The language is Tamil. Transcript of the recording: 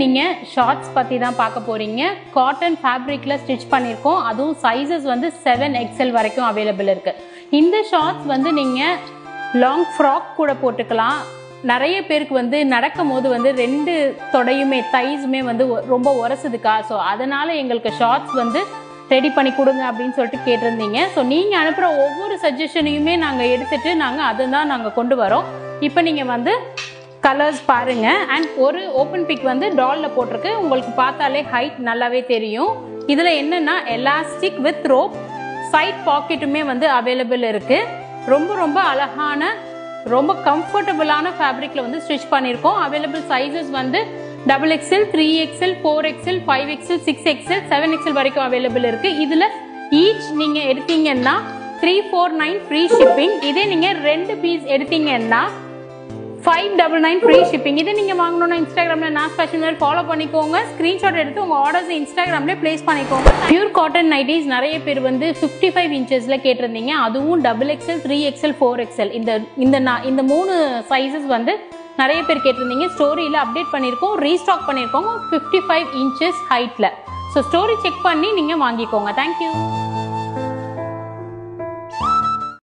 நீங்கள் ஷார்ட்ஸ் பற்றி தான் பார்க்க போகிறீங்க. காட்டன் ஃபேப்ரிக்கில் ஸ்டிச் பண்ணியிருக்கோம். அதுவும் சைஸஸ் வந்து 7XL வரைக்கும் அவைலபிள் இருக்குது. இந்த ஷார்ட்ஸ் வந்து நீங்கள் லாங் ஃப்ராக் கூட போட்டுக்கலாம். நிறைய பேருக்கு வந்து நடக்கும் போது வந்து 2 தொடையுமே தைஸுமே வந்து ரொம்ப உரசுதுக்கா, ஸோ அதனால் எங்களுக்கு ஷார்ட்ஸ் வந்து ரெடி பண்ணி கொடுங்க அப்படின்னு சொல்லிட்டு கேட்டிருந்தீங்க. ஸோ நீங்கள் அனுப்புகிற ஒவ்வொரு சஜஷனையுமே நாங்கள் எடுத்துகிட்டு அதை தான் நாங்கள் கொண்டு வரோம். இப்போ நீங்கள் வந்து கலர்ஸ் பாருங்கள். அண்ட் ஒரு ஓப்பன் பிக் வந்து டாலில் போட்டிருக்கு. உங்களுக்கு பார்த்தாலே ஹைட் நல்லாவே தெரியும். இதில் என்னென்னா எலாஸ்டிக் வித் ரோப், சைட் பாக்கெட்டுமே வந்து அவைலபிள் இருக்குது. ரொம்ப அழகான ரொம்ப கம்ஃபர்டபுளான ஃபேப்ரிக்கில் வந்து ஸ்டிச் பண்ணியிருக்கோம். அவைலபிள் சைஸஸ் வந்து XXL, 3XL, 4XL, 5XL, 6XL, 7XL வரைக்கும் அவைலபிள் இருக்குது. இதில் ஈச் நீங்கள் எடுத்தீங்கன்னா 349 ஃப்ரீ ஷிப்பிங். இதே நீங்கள் 2 பீஸ் எடுத்தீங்கன்னா 599 ஃப்ரீ ஷிப்பிங். இதை நீங்கள் வாங்கணும்னா இன்ஸ்டாகிராமில் நாஸ் ஃபேஷன் வேர் ஃபாலோ பண்ணிக்கோங்க. ஸ்க்ரீன்ஷாட் எடுத்து உங்கள் ஆர்டர்ஸ் இன்ஸ்டாகிராம்லேயே ப்ளேஸ் பண்ணிக்கோங்க. பியூர் காட்டன் நைட்டிஸ் நிறைய பேர் வந்து 55 இன்ச்சஸில் கேட்டிருந்தீங்க. அதுவும் XXL, 3XL, 4XL இந்த 3 சைஸஸ் வந்து நிறைய பேர் கேட்டிருந்தீங்க. ஸ்டோரியில் அப்டேட் பண்ணியிருக்கோம், ரீஸ்டாக் பண்ணியிருக்கோம் 55 இன்ச்சஸ் ஹைட்டில். ஸோ ஸ்டோரி செக் பண்ணி நீங்கள் வாங்கிக்கோங்க. தேங்க்யூ.